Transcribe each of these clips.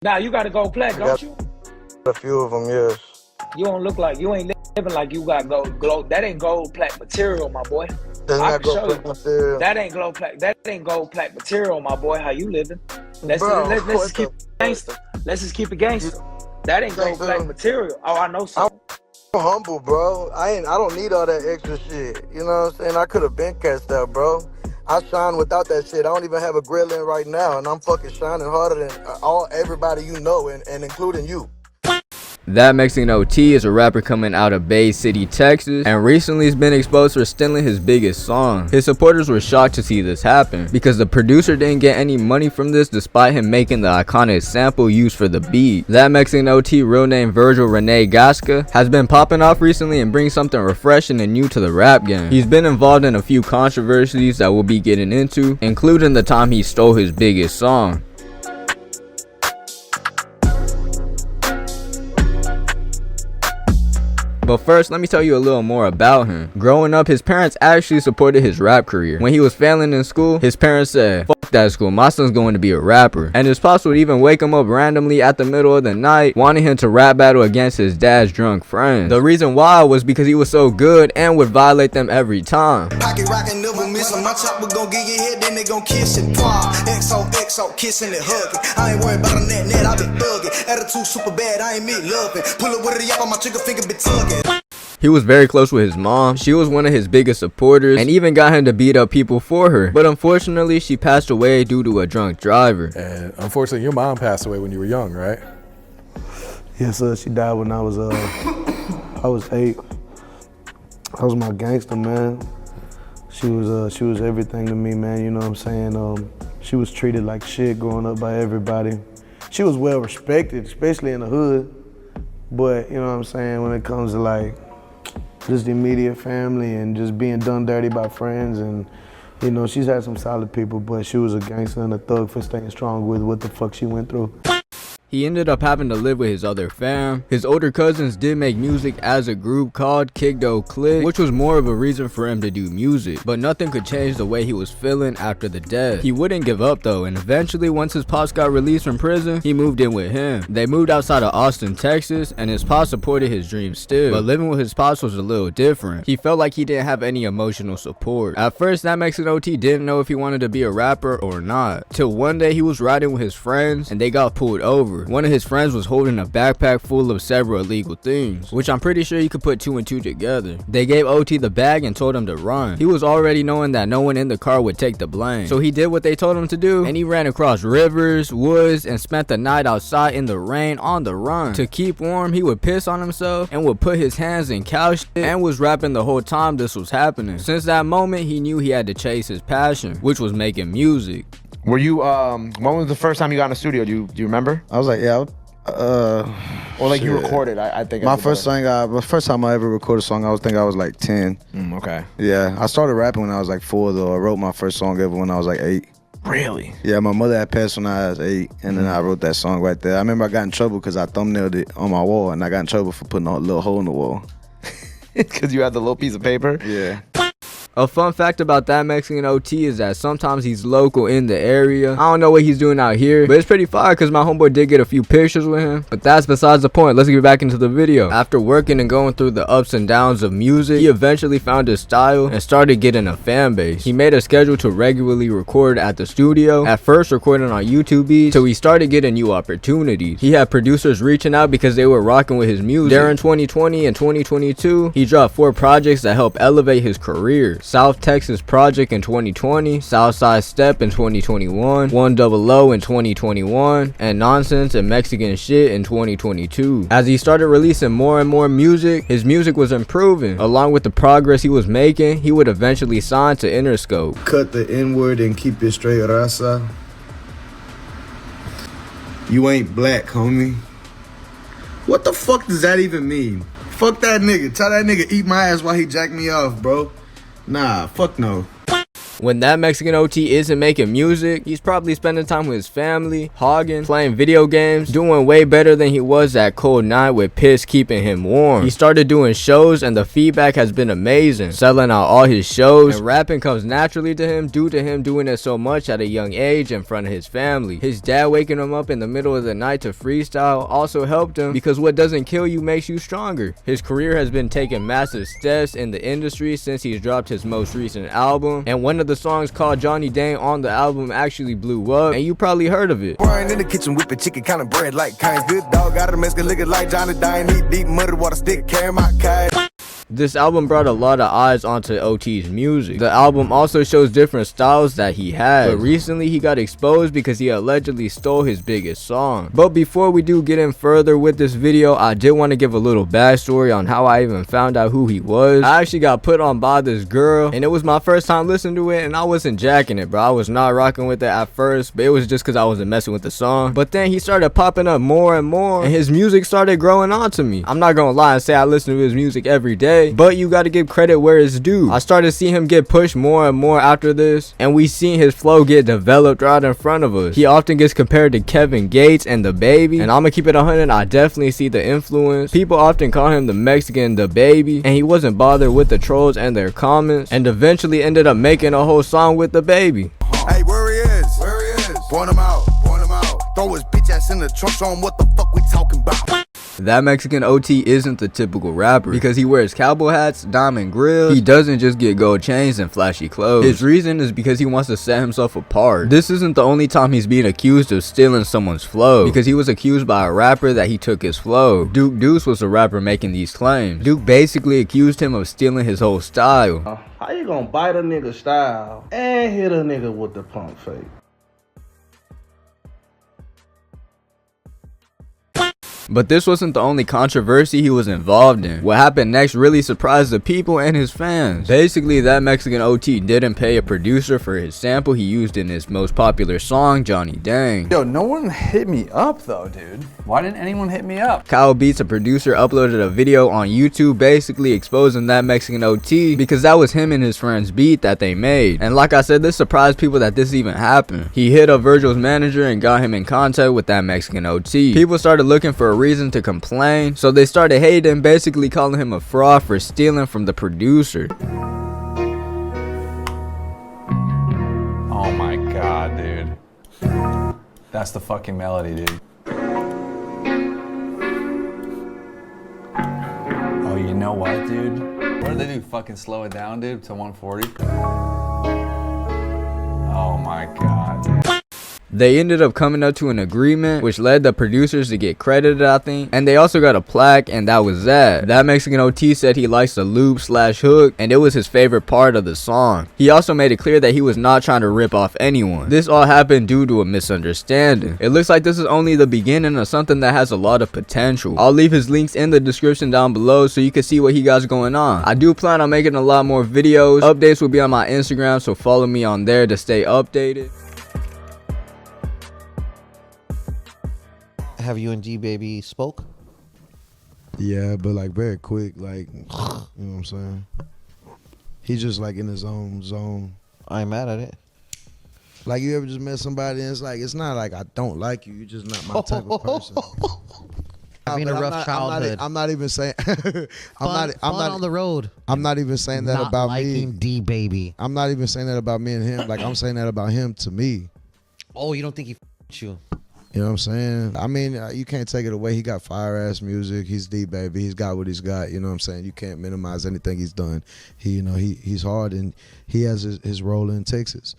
Nah, you got a gold plaque, I don't got you? a few of them, yes. You don't look like you ain't living like you got gold. That ain't gold plaque material, my boy. That's I not can gold show plaque you. material. That ain't gold plaque. That ain't gold plaque material, my boy. How you living? Bro, Let's what just keep the it fuck? gangster. Let's just keep it You gangster. That ain't think gold plaque so? material. Oh, I know I'm so. humble, bro. I don't need all that extra shit. You know what I'm saying? I could have been catched out, bro. I shine without that shit. I don't even have a grill in right now, and I'm fucking shining harder than everybody you know, and including you. That Mexican OT is a rapper coming out of Bay City, Texas, and recently has been exposed for stealing his biggest song. His supporters were shocked to see this happen, because the producer didn't get any money from this despite him making the iconic sample used for the beat. That Mexican OT, real name Virgil Rene Gasca, has been popping off recently and brings something refreshing and new to the rap game. He's been involved in a few controversies that we'll be getting into, including the time he stole his biggest song. But first, let me tell you a little more about him. Growing up, his parents actually supported his rap career. When he was failing in school, his parents said, "Fuck that school, my son's going to be a rapper." And his pops would even wake him up randomly at the middle of the night, wanting him to rap battle against his dad's drunk friends. The reason why was because he was so good and would violate them every time. Pocket rockin', never missin'. My chopper gon' get your head, then they gon' kiss it. XOXO, kissing and hugging. I ain't worried about a net, I been thugging. Attitude super bad, I ain't me loving. Pull up with a yap on my trigger finger, be tugging. He was very close with his mom. She was one of his biggest supporters and even got him to beat up people for her. But unfortunately, she passed away due to a drunk driver. And unfortunately, your mom passed away when you were young, right? Yes, sir. She died when I was 8. I was my gangster, man. She was everything to me, man. You know what I'm saying? She was treated like shit growing up by everybody. She was well respected, especially in the hood. But you know what I'm saying, when it comes to like just the immediate family and just being done dirty by friends, and you know, she's had some solid people, but she was a gangster and a thug for staying strong with what the fuck she went through. He ended up having to live with his other fam. His older cousins did make music as a group called Kigdo Click, which was more of a reason for him to do music, but nothing could change the way he was feeling after the death. He wouldn't give up though, and eventually once his pops got released from prison, he moved in with him. They moved outside of Austin, Texas, and his pops supported his dreams still, but living with his pops was a little different. He felt like he didn't have any emotional support. At first, that Mexican OT didn't know if he wanted to be a rapper or not, till one day he was riding with his friends and they got pulled over. One of his friends was holding a backpack full of several illegal things, which I'm pretty sure you could put 2 and 2 together. They gave OT the bag and told him to run. He was already knowing that no one in the car would take the blame, so he did what they told him to do, and he ran across rivers, woods, and spent the night outside in the rain on the run. To keep warm, he would piss on himself and would put his hands in cow shit and was rapping the whole time this was happening. Since that moment, he knew he had to chase his passion, which was making music. Were you, when was the first time you got in the studio? Do you remember? I was like, yeah, or like you recorded, I think. The first time I ever recorded a song, I was like 10. Okay. Yeah, I started rapping when I was like 4 though. I wrote my first song ever when I was like 8. Really? Yeah, my mother had passed when I was 8, and then I wrote that song right there. I remember I got in trouble because I thumbnailed it on my wall, and I got in trouble for putting a little hole in the wall. Because you had the little piece of paper? Yeah. A fun fact about that Mexican OT is that sometimes he's local in the area. I don't know what he's doing out here, but it's pretty fire because my homeboy did get a few pictures with him. But that's besides the point. Let's get back into the video. After working and going through the ups and downs of music, he eventually found his style and started getting a fan base. He made a schedule to regularly record at the studio, at first recording on YouTube beats, till he started getting new opportunities. He had producers reaching out because they were rocking with his music. During 2020 and 2022, he dropped 4 projects that helped elevate his career. South Texas Project in 2020, Southside Step in 2021, 100 in 2021, and Nonsense and Mexican Shit in 2022. As he started releasing more and more music, his music was improving. Along with the progress he was making, he would eventually sign to Interscope. Cut the N-word and keep it straight, raza. You ain't black, homie. What the fuck does that even mean? Fuck that nigga. Tell that nigga eat my ass while he jack me off, bro. Nah, fuck no. When that Mexican OT isn't making music, he's probably spending time with his family, hogging, playing video games, doing way better than he was at Cold Night with Piss keeping him warm. He started doing shows and the feedback has been amazing, selling out all his shows, and rapping comes naturally to him due to him doing it so much at a young age in front of his family. His dad waking him up in the middle of the night to freestyle also helped him, because what doesn't kill you makes you stronger. His career has been taking massive steps in the industry since he's dropped his most recent album, and one of the songs called Johnny Dang on the album actually blew up, and you probably heard of it. Brian in the kitchen whipping chicken, kind of bread like kind. Good dog, got a Mexican looking like Johnny Dang. Eat deep muddy water stick, carry my kite. This album brought a lot of eyes onto OT's music. The album also shows different styles that he has, but recently he got exposed because he allegedly stole his biggest song. But before we do get in further with this video, I did want to give a little backstory on how I even found out who he was. I actually got put on by this girl, and it was my first time listening to it, and I wasn't jacking it, bro. I was not rocking with it at first, but it was just because I wasn't messing with the song. But then he started popping up more and more, and his music started growing on to me. I'm not gonna lie and say I listen to his music every day, but you gotta give credit where it's due. I started seeing him get pushed more and more after this, and we seen his flow get developed right in front of us. He often gets compared to Kevin Gates and The Baby, and I'ma keep it 100, I definitely see the influence. People often call him the Mexican The Baby, and he wasn't bothered with the trolls and their comments, and eventually ended up making a whole song with The Baby. Hey, where he is? Where he is? Point him out. Point him out. Throw his bitch ass in the trunk, show him what the fuck we talking about. That Mexican OT isn't the typical rapper because he wears cowboy hats, diamond grills. He doesn't just get gold chains and flashy clothes. His reason is because he wants to set himself apart. This isn't the only time he's being accused of stealing someone's flow, because he was accused by a rapper that he took his flow. Duke Deuce was the rapper making these claims. Duke basically accused him of stealing his whole style. How you gonna bite a nigga style and hit a nigga with the pump fake? But this wasn't the only controversy he was involved in. What happened next really surprised the people and his fans. Basically, that Mexican OT didn't pay a producer for his sample he used in his most popular song, Johnny Dang. Yo, no one hit me up though, dude. Why didn't anyone hit me up? Kyle Beats, a producer, uploaded a video on YouTube basically exposing that Mexican OT because that was him and his friend's beat that they made. And like I said, this surprised people that this even happened. He hit up Virgil's manager and got him in contact with that Mexican OT. People started looking for a reason to complain, so they started hating, basically calling him a fraud for stealing from the producer. Oh my god, dude. That's the fucking melody, dude. Oh, you know what, dude? What did they do? Fucking slow it down, dude, to 140? Oh my god, dude. They ended up coming up to an agreement, which led the producers to get credited, I think, and they also got a plaque, and that was that. That Mexican OT said he likes the loop/hook, and it was his favorite part of the song. He also made it clear that he was not trying to rip off anyone. This all happened due to a misunderstanding. It looks like this is only the beginning of something that has a lot of potential. I'll leave his links in the description down below so you can see what he got going on. I do plan on making a lot more videos. Updates will be on my Instagram, so follow me on there to stay updated. Have you and G Baby spoke? Yeah, but like very quick, like, you know what I'm saying? He's just like in his own zone. I ain't mad at it. Like, you ever just met somebody and it's like, it's not like I don't like you, you're just not my type of person. Having a rough childhood. I'm not even saying fun on the road. I'm not even saying that not about liking me. D Baby. I'm not even saying that about me and him. Like, I'm saying that about him to me. Oh, you don't think he f***ed you? You know what I'm saying? I mean, you can't take it away. He got fire-ass music. He's D Baby. He's got what he's got. You know what I'm saying? You can't minimize anything he's done. He's hard, and he has his role in Texas.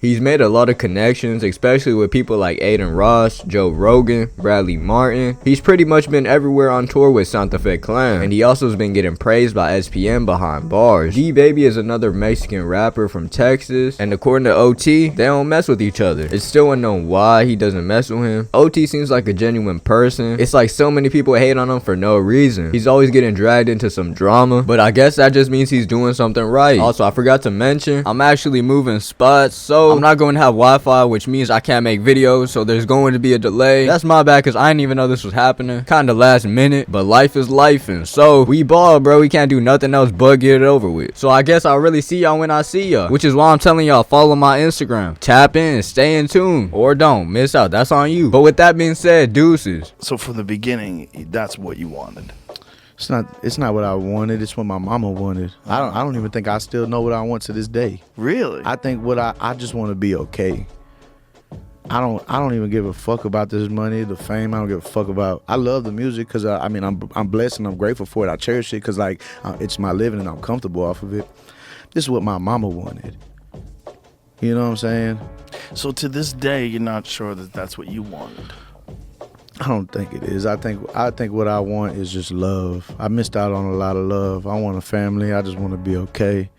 He's made a lot of connections, especially with people like Aiden Ross, Joe Rogan, Bradley Martin. He's pretty much been everywhere on tour with Santa Fe Clan, and he also has been getting praised by SPM behind bars. D Baby is another Mexican rapper from Texas, and according to OT, they don't mess with each other. It's still unknown why he doesn't mess with him. OT seems like a genuine person. It's like so many people hate on him for no reason. He's always getting dragged into some drama, but I guess that just means he's doing something right. Also, I forgot to mention, I'm actually moving spots, so I'm not going to have Wi-Fi, which means I can't make videos, so there's going to be a delay. That's my bad, because I didn't even know this was happening. Kind of last minute, but life is life, and so we ball, bro. We can't do nothing else but get it over with. So I guess I'll really see y'all when I see y'all, which is why I'm telling y'all, follow my Instagram. Tap in, stay in tune, or don't miss out. That's on you. But with that being said, deuces. So from the beginning, that's what you wanted. It's not what I wanted. It's what my mama wanted. I don't even think I still know what I want to this day. Really? I think I just want to be okay. I don't even give a fuck about this money, the fame. I don't give a fuck about. I love the music because I'm blessed and I'm grateful for it. I cherish it because like it's my living and I'm comfortable off of it. This is what my mama wanted. You know what I'm saying? So to this day, you're not sure that that's what you wanted. I don't think it is. I think what I want is just love. I missed out on a lot of love. I want a family. I just want to be okay.